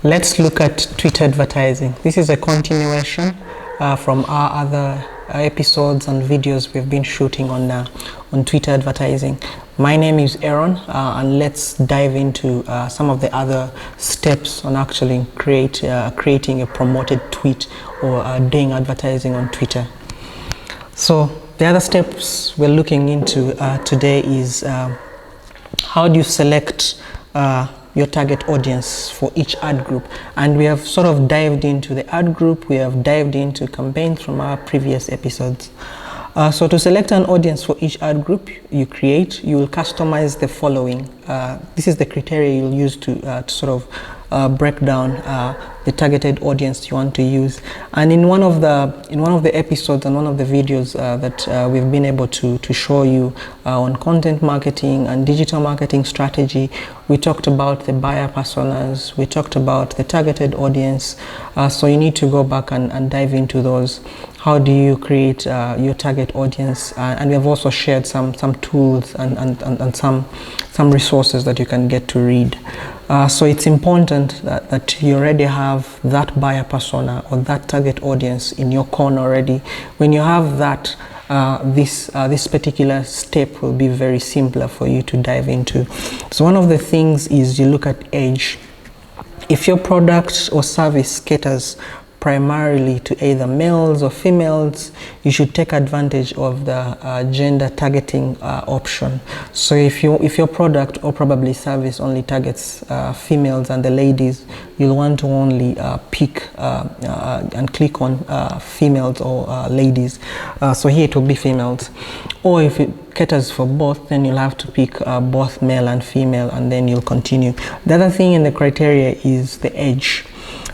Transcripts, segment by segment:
Let's look at Twitter advertising. This is a continuation from our other episodes and videos we've been shooting on Twitter advertising. My name is Aaron, and let's dive into some of the other steps on actually creating a promoted tweet or doing advertising on Twitter. So the other steps we're looking into today is how do you select your target audience for each ad group. And we have sort of dived into the ad group, we have dived into campaigns from our previous episodes. So to select an audience for each ad group you create, you will customize the following. This is the criteria you'll use to sort of break down the targeted audience you want to use. And in one of the episodes and one of the videos that we've been able to show you on content marketing and digital marketing strategy, we talked about the buyer personas, we talked about the targeted audience. So you need to go back and dive into those. How do you create your target audience? And we have also shared some tools and some resources that you can get to read. So it's important that you already have that buyer persona or that target audience in your corner already. When you have that, this particular step will be very simpler for you to dive into. So one of the things is you look at age. If your product or service caters primarily to either males or females, you should take advantage of the gender targeting option. So if your product or probably service only targets females and the ladies, you'll want to only pick and click on females or ladies. So here it will be females. Or if it caters for both, then you'll have to pick both male and female, and then you'll continue. The other thing in the criteria is the age.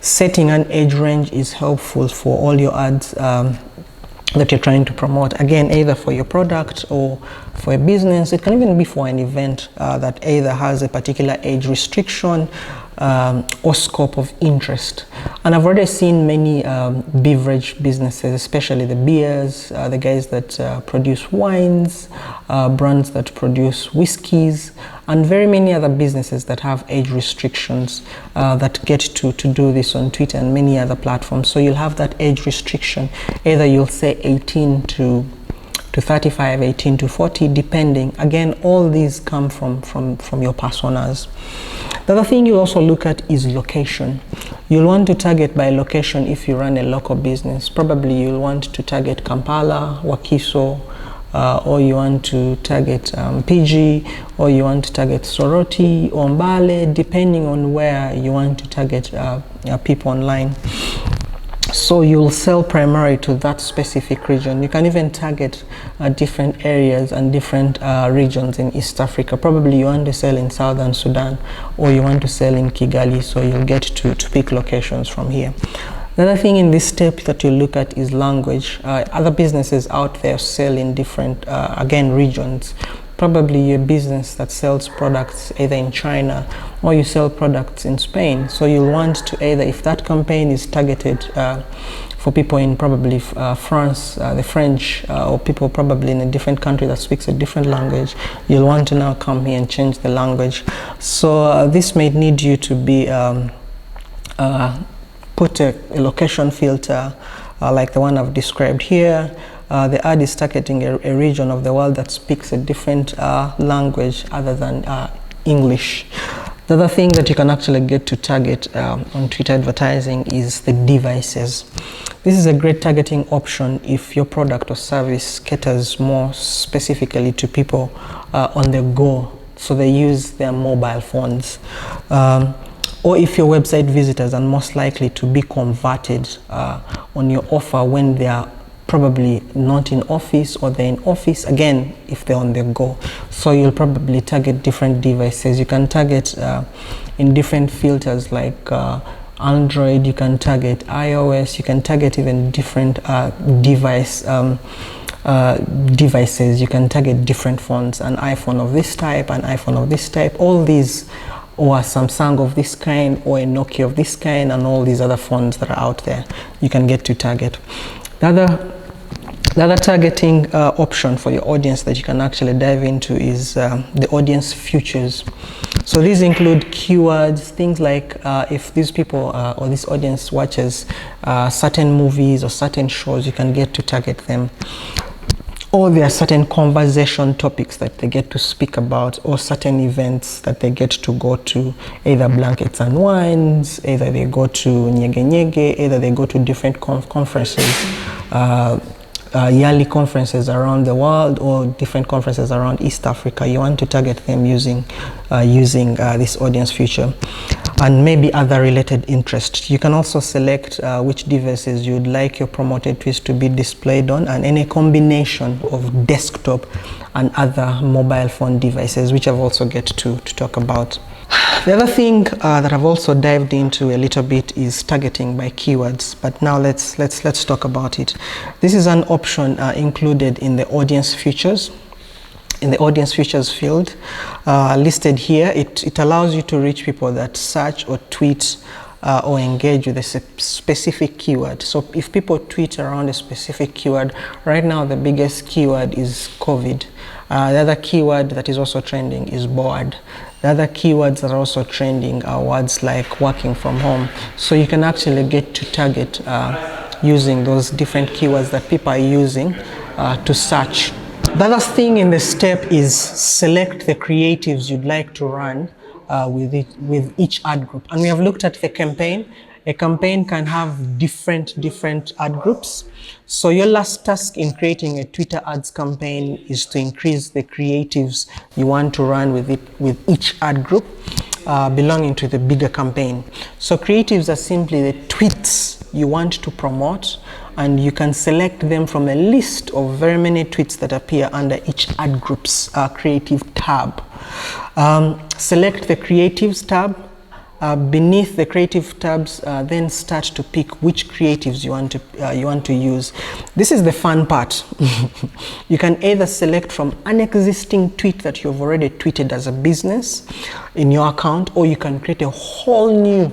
Setting an age range is helpful for all your ads that you're trying to promote. Again, either for your product or for a business. It can even be for an event that either has a particular age restriction or scope of interest. And I've already seen many beverage businesses, especially the beers, the guys that produce wines, brands that produce whiskeys, and very many other businesses that have age restrictions that get to do this on Twitter and many other platforms. So you'll have that age restriction. Either you'll say 18 to 35, 18 to 40, depending. Again, all these come from your personas. The other thing you also look at is location. You'll want to target by location if you run a local business. Probably you'll want to target Kampala, Wakiso, or you want to target PG, or you want to target Soroti or Mbale, depending on where you want to target people online. So you'll sell primarily to that specific region. You can even target different areas and different regions in East Africa. Probably you want to sell in Southern Sudan, or you want to sell in Kigali, so you'll get to pick locations from here. The other thing in this step that you look at is language. Other businesses out there sell in different, again, regions. Probably a business that sells products either in China or you sell products in Spain. So you'll want to either, if that campaign is targeted for people in probably France, the French, or people probably in a different country that speaks a different language, you'll want to now come here and change the language. So this may need you to be put a location filter like the one I've described here. The ad is targeting a region of the world that speaks a different language other than English. The other thing that you can actually get to target on Twitter advertising is the devices. This is a great targeting option if your product or service caters more specifically to people on the go, so they use their mobile phones. Or if your website visitors are most likely to be converted on your offer when they are probably not in office, or they're in office, again, if they're on the go. So you'll probably target different devices. You can target in different filters like Android, you can target iOS, you can target even different devices. You can target different phones, an iPhone of this type, an iPhone of this type, all these, or a Samsung of this kind, or a Nokia of this kind, and all these other phones that are out there you can get to target. The other The other targeting option for your audience that you can actually dive into is the audience features. So these include keywords, things like if these people or this audience watches certain movies or certain shows, you can get to target them. Or there are certain conversation topics that they get to speak about, or certain events that they get to go to, either blankets and wines, either they go to nyege nyege, either they go to different conferences, yearly conferences around the world, or different conferences around East Africa. You want to target them using this audience feature, and maybe other related interests. You can also select which devices you'd like your promoted tweets to be displayed on, and any combination of desktop and other mobile phone devices, which I've also get to talk about. The other thing that I've also dived into a little bit is targeting by keywords, but now let's talk about it. This is an option included in the audience features. In the audience features field listed here, it allows you to reach people that search or tweet or engage with a specific keyword. So if people tweet around a specific keyword, right now the biggest keyword is COVID. The other keyword that is also trending is bored. The other keywords that are also trending are words like working from home. So you can actually get to target using those different keywords that people are using to search. The other thing in the step is select the creatives you'd like to run with each ad group. And we have looked at the campaign. A campaign can have different ad groups. So your last task in creating a Twitter ads campaign is to increase the creatives you want to run with each ad group belonging to the bigger campaign. So creatives are simply the tweets you want to promote, and you can select them from a list of very many tweets that appear under each ad group's creative tab. Select the creatives tab. Beneath the creative tabs, then start to pick which creatives you want to use. This is the fun part. You can either select from an existing tweet that you've already tweeted as a business in your account, or you can create a whole new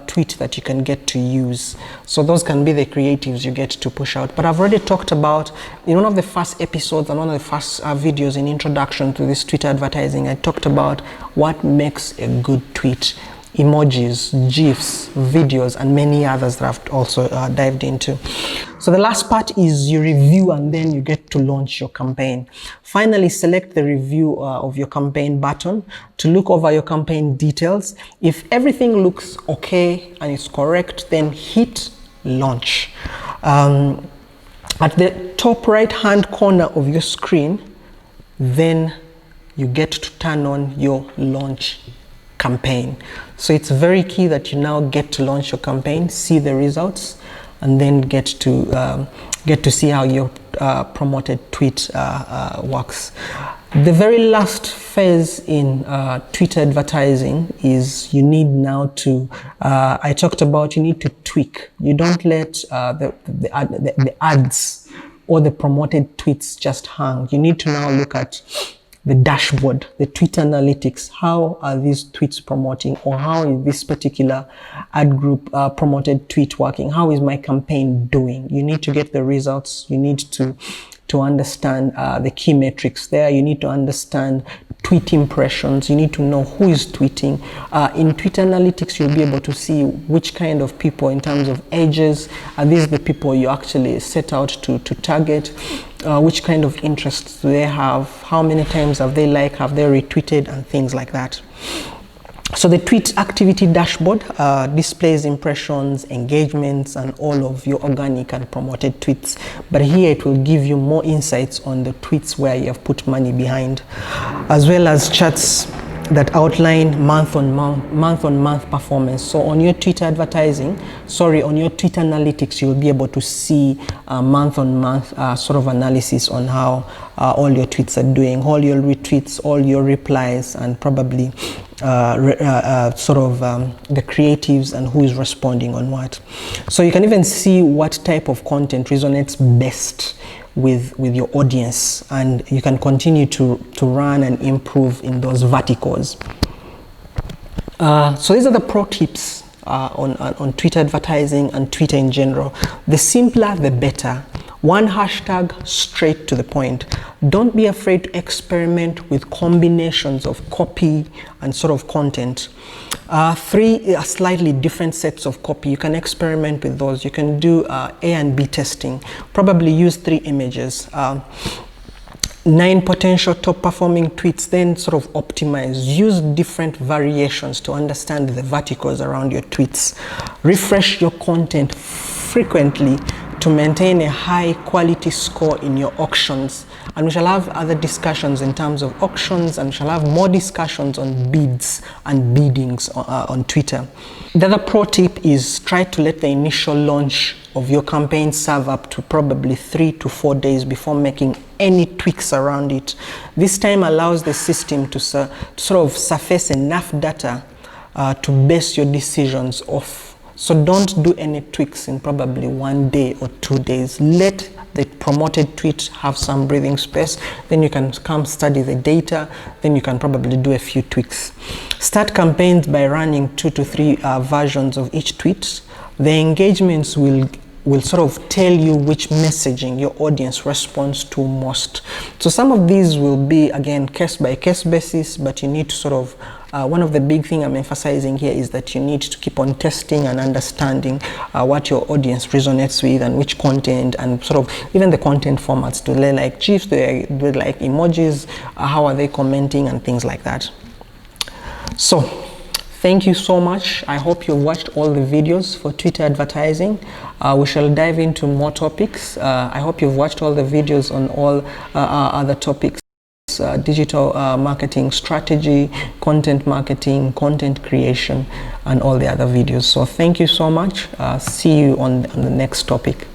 tweet that you can get to use. So those can be the creatives you get to push out. But I've already talked about, in one of the first episodes and one of the first videos in introduction to this Twitter advertising, I talked about what makes a good tweet. Emojis, GIFs, videos, and many others that I've also dived into. So the last part is you review, and then you get to launch your campaign. Finally, select the review of your campaign button to look over your campaign details. If everything looks okay and it's correct, then hit launch. At the top right hand corner of your screen, then you get to turn on your launch campaign. So it's very key that you now get to launch your campaign, see the results, and then get to see how your promoted tweet works. The very last phase in Twitter advertising is you need now to, I talked about, you need to tweak. You don't let the ads or the promoted tweets just hang. You need to now look at the dashboard, the Twitter analytics. How are these tweets promoting, or how is this particular ad group promoted tweet working? How is my campaign doing? You need to get the results. You need to understand the key metrics there. You need to understand tweet impressions. You need to know who is tweeting. In Twitter analytics, you'll be able to see which kind of people, in terms of ages, are these the people you actually set out to target. Which kind of interests do they have? How many times have they liked? Have they retweeted? And things like that. So the tweet activity dashboard displays impressions, engagements, and all of your organic and promoted tweets. But here it will give you more insights on the tweets where you have put money behind, as well as charts that outline month-on-month performance. So on your Twitter advertising, on your Twitter analytics, you'll be able to see month-on-month sort of analysis on how all your tweets are doing, all your retweets, all your replies, and probably the creatives and who is responding on what. So you can even see what type of content resonates best with your audience, and you can continue to run and improve in those verticals. So these are the pro tips on Twitter advertising and Twitter in general. The simpler, the better. One hashtag, straight to the point. Don't be afraid to experiment with combinations of copy and sort of content. Three slightly different sets of copy. You can experiment with those. You can do A and B testing. Probably use 3 images. 9 potential top performing tweets, then sort of optimize. Use different variations to understand the verticals around your tweets. Refresh your content frequently to maintain a high quality score in your auctions. And we shall have other discussions in terms of auctions, and we shall have more discussions on bids and biddings on Twitter. The other pro tip is try to let the initial launch of your campaign serve up to probably 3 to 4 days before making any tweaks around it. This time allows the system to sort of surface enough data to base your decisions off. So don't do any tweaks in probably 1 day or 2 days. Let the promoted tweet have some breathing space. Then you can come study the data. Then you can probably do a few tweaks. Start campaigns by running 2 to 3 versions of each tweet. The engagements will sort of tell you which messaging your audience responds to most. So some of these will be, again, case by case basis, but you need to sort of one of the big thing I'm emphasizing here is that you need to keep on testing and understanding what your audience resonates with and which content, and sort of even the content formats. Do they like GIFs? Do they like emojis? How are they commenting and things like that? So thank you so much. I hope you've watched all the videos for Twitter advertising. We shall dive into more topics. I hope you've watched all the videos on all other topics. Digital marketing strategy, content marketing, content creation, and all the other videos. So thank you so much. See you on the next topic.